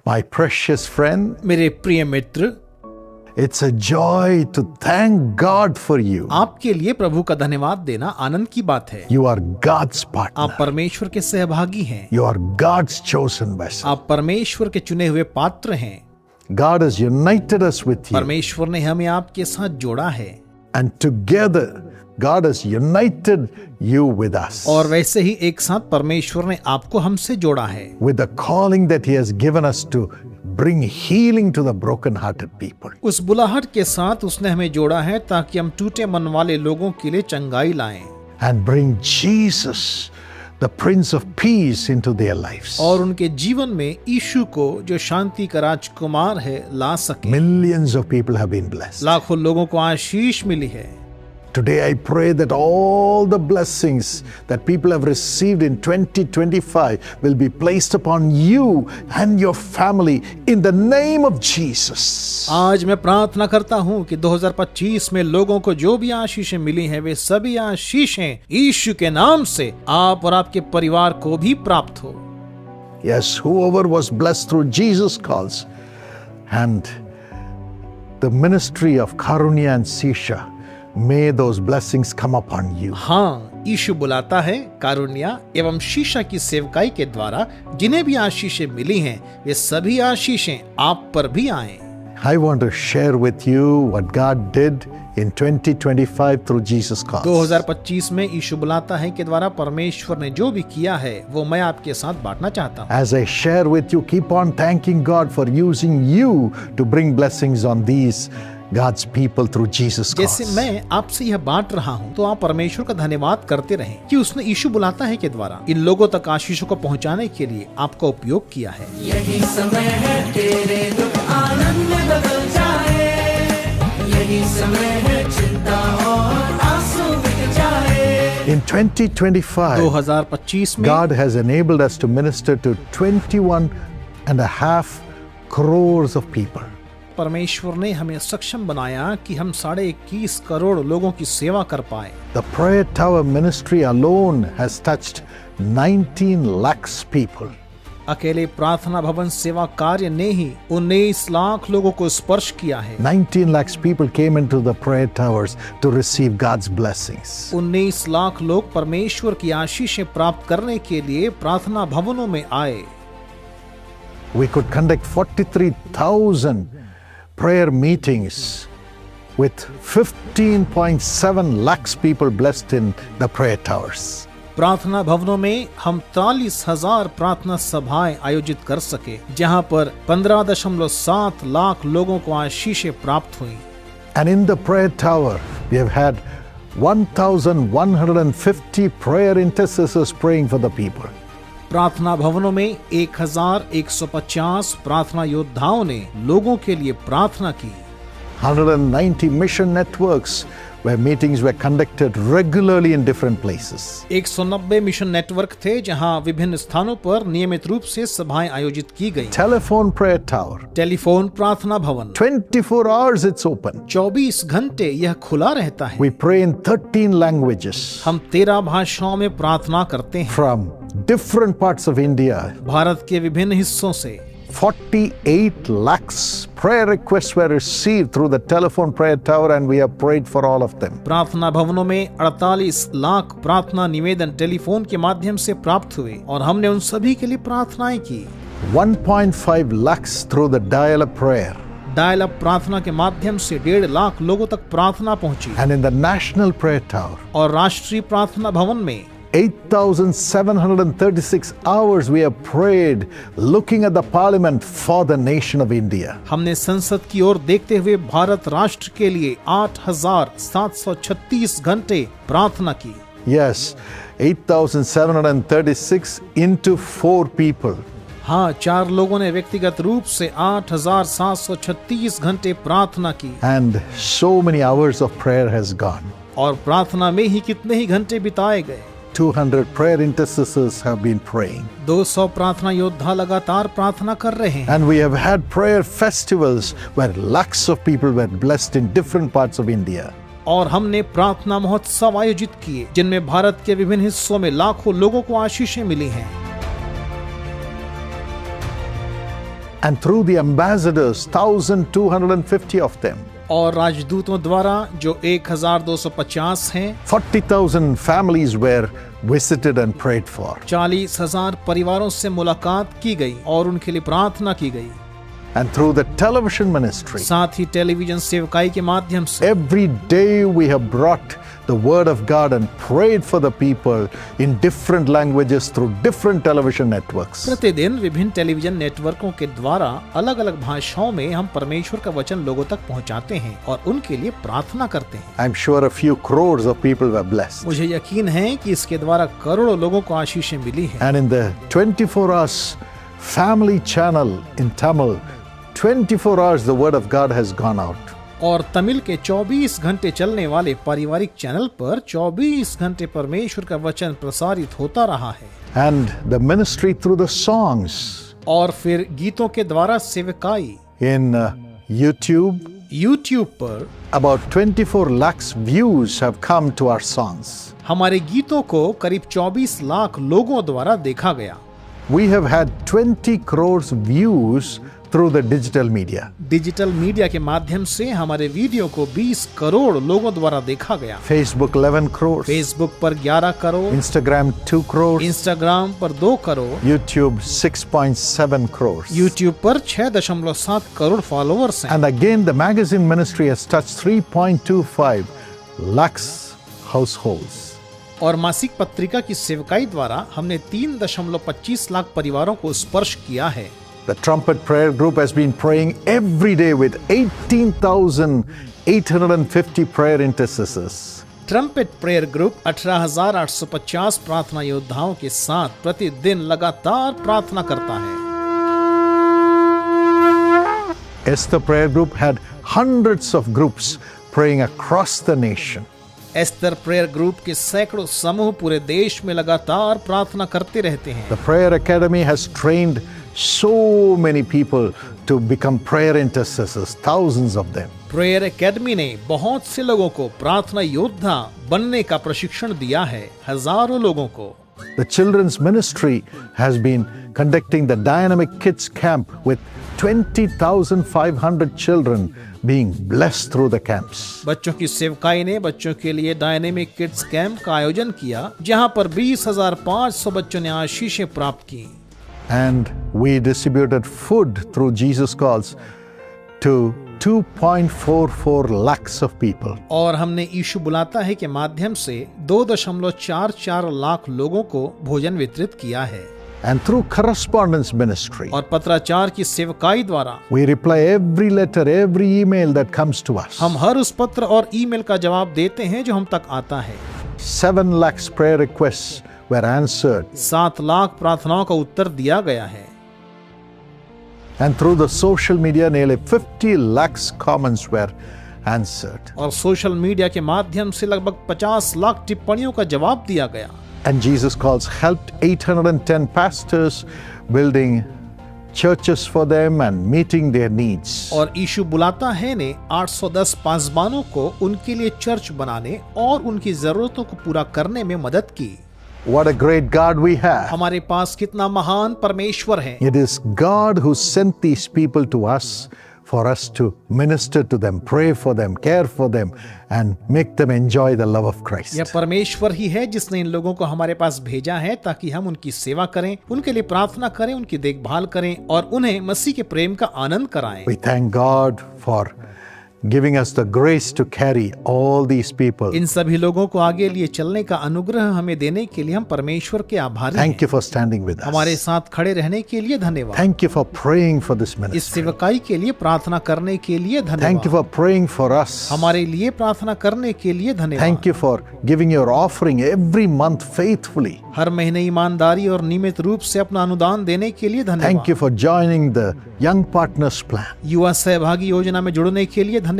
My precious friend, मेरे प्रिय मित्र, it's a joy to thank God for you. आपके लिए प्रभु का धन्यवाद देना आनंद की बात है। You are God's partner. आप परमेश्वर के सहभागी हैं। You are God's chosen vessel. आप परमेश्वर के चुने हुए पात्र हैं। God has united us with you. परमेश्वर ने हमें आपके साथ जोड़ा है। And together, God has united you with us. और वैसे ही एक साथ परमेश्वर ने आपको हमसे जोड़ा है। With the calling that He has given us to bring healing to the broken-hearted people. उस बुलाहट के साथ उसने हमें जोड़ा है ताकि हम टूटे मन वाले लोगों के लिए चंगाई लाएं। And bring Jesus, the Prince of Peace, into their lives. और उनके जीवन में यीशु को, जो शांति का राजकुमार है, ला सके। Millions of people have been blessed. लाखों लोगों को आशीष मिली है। Today I pray that all the blessings that people have received in 2025 will be placed upon you and your family in the name of Jesus. आज मैं प्रार्थना करता हूँ कि 2025 में लोगों को जो भी आशीषें मिली हैं, वे सभी आशीषें यीशु के नाम से आप और आपके परिवार को भी प्राप्त हो। Yes, whoever was blessed through Jesus calls, and the ministry of Karunya and Sisha, may those blessings come upon you. हाँ, यीशु बुलाता है कारुण्या एवं शीशा की सेवकाई के द्वारा जिन्हें भी आशीषें मिली हैं, वे सभी आशीषें आप पर भी आएं। I want to share with you what God did in 2025 through Jesus calls. 2025 में यीशु बुलाता है के द्वारा परमेश्वर ने जो भी किया है वो मैं आपके साथ बांटना चाहता हूँ। As I share with you, keep on thanking God for using you to bring blessings on these God's people through Jesus calls. जैसे मैं आपसे यह बांट रहा हूँ तो आप परमेश्वर का धन्यवाद करते रहें कि उसने यीशु बुलाता है के द्वारा इन लोगों तक आशीषों को पहुँचाने के लिए आपका उपयोग किया है। यही समय है तेरे दुख आनंद में बदल जाए, यही समय है चिंता और आंसू मिट जाए। In 2025, 2025 में God has enabled us to minister to 21.5 crores of people. परमेश्वर ने हमें सक्षम बनाया कि हम 21.5 करोड़ लोगों की सेवा कर पाए। The Prayer Tower ministry alone has touched 19 lakhs people. अकेले प्रार्थना भवन सेवा कार्य ने ही 19 लाख लोगों को स्पर्श किया है। 19 lakhs people came into the prayer towers to receive God's blessings. 19 lakh लोग परमेश्वर की आशीषें प्राप्त करने के लिए प्रार्थना भवनों में आए। We could conduct 43,000 prayer meetings with 15.7 lakhs people blessed in the prayer towers. प्रार्थना भवनों में हम 43,000 प्रार्थना सभाएं आयोजित कर सके, जहां पर 15.7 लाख लोगों को आशीषें प्राप्त हुई। And in the prayer tower, we have had 1,150 prayer intercessors praying for the people. प्रार्थना भवनों में 1,150 प्रार्थना योद्धाओं ने लोगों के लिए प्रार्थना की। 190 mission networks where meetings were conducted regularly in different places. 190 mission network थे जहां विभिन्न स्थानों पर नियमित रूप से सभाएं आयोजित की गई। Telephone prayer tower. टेलीफोन प्रार्थना भवन 24 hours it's open. 24 घंटे यह खुला रहता है। We pray in 13 languages हम 13 भाषाओं में प्रार्थना करते हैं। from different parts of India. Bharat के विभिन्न हिस्सों से 48 lakhs prayer requests were received through the telephone prayer tower, and we have prayed for all of them. प्रार्थना भवनों में 48 लाख प्रार्थना निवेदन टेलीफोन के माध्यम से प्राप्त हुए और हमने उन सभी के लिए प्रार्थनाएं की। 1.5 lakhs through the dial-up prayer. Dial up प्रार्थना के माध्यम से 1.5 लाख लोगों तक प्रार्थना पहुंची। And in the national prayer tower, और राष्ट्रीय प्रार्थना भवन में 8,736 hours we have prayed looking at the parliament for the nation of India. हमने संसद की ओर देखते हुए भारत राष्ट्र के लिए 8,736 घंटे प्रार्थना की। Yes, 8,736 into 4 people. हाँ, 4 लोगों ने व्यक्तिगत रूप से 8,736 घंटे प्रार्थना की। And so many hours of prayer has gone. और प्रार्थना में ही कितने ही घंटे बिताए गए। 200 prayer intercessors have been praying. 200 प्रार्थना योद्धा लगातार प्रार्थना कर रहे हैं। And we have had prayer festivals where lakhs of people were blessed in different parts of India. और हमने प्रार्थना महोत्सव आयोजित किए जिनमें भारत के विभिन्न हिस्सों में लाखों लोगों को आशीषें मिली हैं। And through the ambassadors, 1,250 of them, और राजदूतों द्वारा जो 1250 हैं, 40,000 families were visited and prayed for. 40,000 परिवारों से मुलाकात की गई और उनके लिए प्रार्थना की गई। And through the television ministry, साथ ही टेलीविजन सेवकाई के माध्यम से every day we have brought the word of God and prayed for the people in different languages through different television networks. प्रतिदिन विभिन्न टेलीविजन नेटवर्कों के द्वारा अलग अलग भाषाओं में हम परमेश्वर का वचन लोगों तक पहुंचाते हैं और उनके लिए प्रार्थना करते हैं। I'm sure a few crores of people were blessed. मुझे यकीन है कि इसके द्वारा करोड़ों लोगों को आशीषें मिली हैं। And in the 24 hours family channel in Tamil, 24 hours the word of God has gone out. और तमिल के 24 घंटे चलने वाले पारिवारिक चैनल पर 24 घंटे परमेश्वर का वचन प्रसारित होता रहा है। And the ministry through the songs और फिर गीतों के द्वारा सेवकाई in YouTube पर about 24 lakhs views have come to our songs. हमारे गीतों को करीब 24 लाख लोगों द्वारा देखा गया। We have had 20 crores views through the digital media. Digital media के माध्यम से हमारे वीडियो को 20 करोड़ लोगों द्वारा देखा गया। Facebook 11 crores. फेसबुक पर 11 करोड़, Instagram 2 crores. इंस्टाग्राम पर 2 करोड़, YouTube 6.7 crores. यूट्यूब पर 6.7 करोड़ फॉलोअर्स हैं। And again the magazine ministry has touched 3.25 lakhs households. और मासिक पत्रिका की सेवकाई द्वारा हमने 3.25 लाख परिवारों को स्पर्श किया है। The Trumpet Prayer Group has been praying every day with 18,850 prayer intercessors. Trumpet prayer group 18,850 प्रार्थना योद्धाओं के साथ प्रतिदिन लगातार प्रार्थना करता है। Esther Prayer Group had hundreds of groups praying across the nation. Esther prayer group के सैकड़ों समूह पूरे देश में लगातार प्रार्थना करते रहते हैं। The Prayer Academy has trained so many people to become prayer intercessors, thousands of them. Prayer academy ने बहुत से लोगों को प्रार्थना योद्धा बनने का प्रशिक्षण दिया है, हजारों लोगों को। The children's ministry has been conducting the Dynamic Kids Camp with 20,500 children being blessed through the camps. बच्चों की सेवकाई ने बच्चों के लिए डायनेमिक किड्स कैंप का आयोजन किया, जहां पर 20,500 बच्चों ने आशीषें प्राप्त की। And we distributed food through Jesus Calls to 2.44 lakhs of people. और हमने यीशु बुलाता है के माध्यम से 2.44 लाख लोगों को भोजन वितरित किया है। And through correspondence ministry, और पत्राचार की सेवकाई द्वारा we reply every letter, every email that comes to us. हम हर उस पत्र और ईमेल का जवाब देते हैं जो हम तक आता है। 7 lakhs prayer requests were answered. 7 lakh प्रार्थनाओं का उत्तर दिया गया है। And through the social media, nearly 50 lakhs comments were answered. और सोशल मीडिया के माध्यम से लगभग 50 लाख टिप्पणियों का जवाब दिया गया। And Jesus Calls helped 810 pastors building churches for them and meeting their needs. और यीशु बुलाता है ने 810 पासबानों को उनके लिए चर्च बनाने और उनकी जरूरतों को पूरा करने में मदद की। What a great God we have. हमारे पास कितना महान परमेश्वर है। It is God who sent these people to us for us to minister to them, pray for them, care for them and make them enjoy the love of Christ. यह परमेश्वर ही है जिसने इन लोगों को हमारे पास भेजा है ताकि हम उनकी सेवा करें, उनके लिए प्रार्थना करें, उनकी देखभाल करें और उन्हें मसीह के प्रेम का आनंद कराएं। We thank God for giving us the grace to carry all these people. इन सभी लोगों को आगे लिए चलने का अनुग्रह हमें देने के लिए हम परमेश्वर के आभारी हैं। Thank you for standing with us. हमारे साथ खड़े रहने के लिए धन्यवाद। Thank you for praying for this इस ministry. सेवकाई के लिए प्रार्थना करने के लिए Thank you धन्यवाद। for praying for us. हमारे लिए प्रार्थना करने के लिए धन्यवाद। Thank you for giving your offering every month faithfully. हर महीने ईमानदारी और नियमित रूप से अपना अनुदान देने के लिए Thank धन्यवाद। you for joining the Young Partners Plan, युवा सहभागी योजना में जुड़ने के लिए धन्यवाद।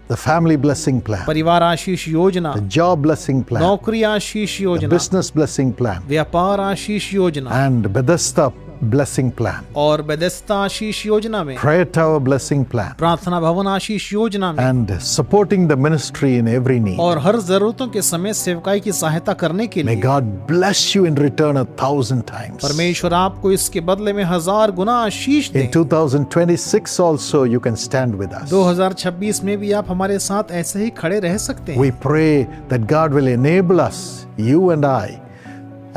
the Family Blessing Plan, परिवार आशीष योजना, the Job Blessing Plan, नौकरी आशीष the योजना, Business Blessing Plan, व्यापार आशीष योजना and Bethesda blessing plan, और बेदेस्ता आशीष योजना में, prayer tower blessing plan, प्रार्थना भवन आशीष योजना में, and supporting the ministry in every need. और हर जरूरतों के समय सेवकाई की सहायता करने के May लिए God bless you in return 1,000 times. परमेश्वर आपको इसके बदले में 1000 गुना आशीष दे। In 2026 also you can stand with us. 2026 में भी आप हमारे साथ ऐसे ही खड़े रह सकते हैं। We pray that God will enable us, you and I,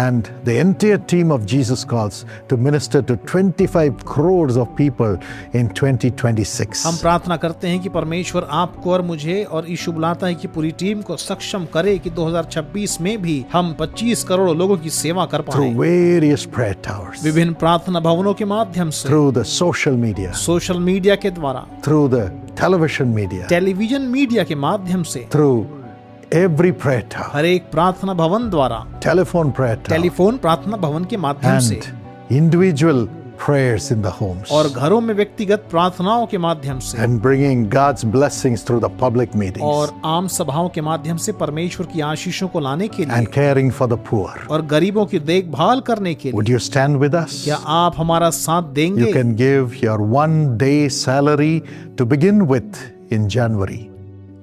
and the entire team of Jesus Calls to minister to 25 crores of people in 2026. हम प्रार्थना करते हैं कि परमेश्वर आपको और मुझे और यीशु बुलाता है कि पूरी टीम को सक्षम करे कि 2026 में भी हम 25 करोड़ लोगों की सेवा कर Through पाएं। various prayer towers, विभिन्न प्रार्थना भवनों के माध्यम से, through the social media, social media के द्वारा, through the television media, television media के माध्यम से, through every prayer tower, हर एक प्रार्थना भवन द्वारा, telephone prayer tower, टेलीफोन प्रार्थना भवन के माध्यम से, and individual prayers in the homes, और घरों में व्यक्तिगत प्रार्थनाओं के माध्यम से, and bringing God's blessings through the public meetings, और आम सभाओं के माध्यम से परमेश्वर की आशीषों को लाने के लिए, and caring for the poor. और गरीबों की देखभाल करने के Would लिए। you stand with us? क्या आप हमारा साथ देंगे? You can give your 1-day salary to begin with in January.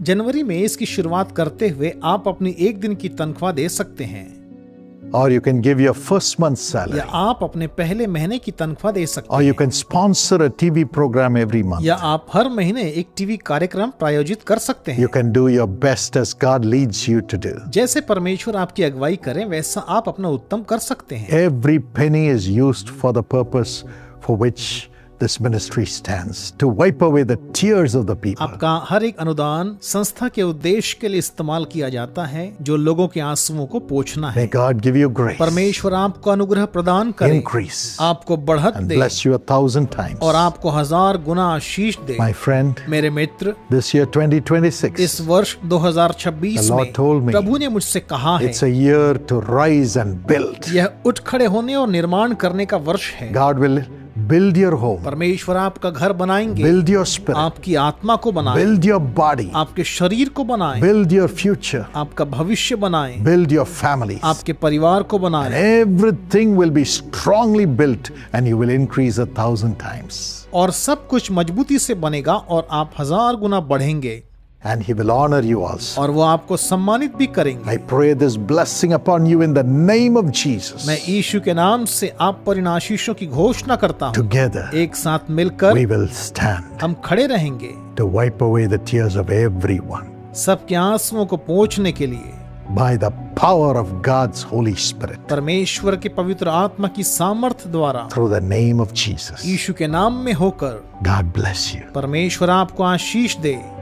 जनवरी में इसकी शुरुआत करते हुए आप अपनी एक दिन की तनख्वाह दे सकते हैं, Or you can give your first month's salary. या आप अपने पहले महीने की तनख्वाह दे सकते Or you हैं, can sponsor a TV program every month. या आप हर महीने एक टीवी कार्यक्रम प्रायोजित कर सकते हैं। You can do your best as God leads you to do. जैसे परमेश्वर आपकी अगुवाई करें वैसा आप अपना उत्तम कर सकते हैं। Every penny is used for the purpose for which this ministry stands, to wipe away the tears of the people. आपका हर एक अनुदान संस्था के उद्देश्य के लिए इस्तेमाल किया जाता है, जो लोगों के आंसुओं को पोंछना है। May God give you grace, परमेश्वर आपको अनुग्रह प्रदान करे, increase, आपको बढ़त and they, bless you 1,000 times. और आपको 1000 गुना आशीष दे। My friend, मेरे मित्र, this year 2026, इस वर्ष 2026 The Lord में told me, प्रभु ने मुझसे कहा है, it's a year to rise and build. यह उठ खड़े होने और निर्माण करने का वर्ष है। God will build your home, परमेश्वर आपका घर बनाएंगे, build your spirit, आपकी आत्मा को बनाए, build your body, आपके शरीर को बनाए, build your future, आपका भविष्य बनाए, build your families. आपके परिवार को And बनाए, everything will be strongly built and you will increase 1,000 times. और सब कुछ मजबूती से बनेगा और आप 1000 गुना बढ़ेंगे, And he will honor you also. और वो आपको सम्मानित भी करेंगे। I pray this blessing upon you in the name of Jesus. मैं यीशु के नाम से आप पर इन आशीषों की घोषणा करता हूँ। Together एक साथ मिलकर we will stand हम खड़े रहेंगे, to wipe away the tears of everyone सबके आंसुओं को पोंछने के लिए, by the power of God's Holy Spirit, परमेश्वर के पवित्र आत्मा की सामर्थ्य द्वारा, through the name of Jesus. यीशु के नाम में होकर। God bless you. परमेश्वर आपको आशीष दे।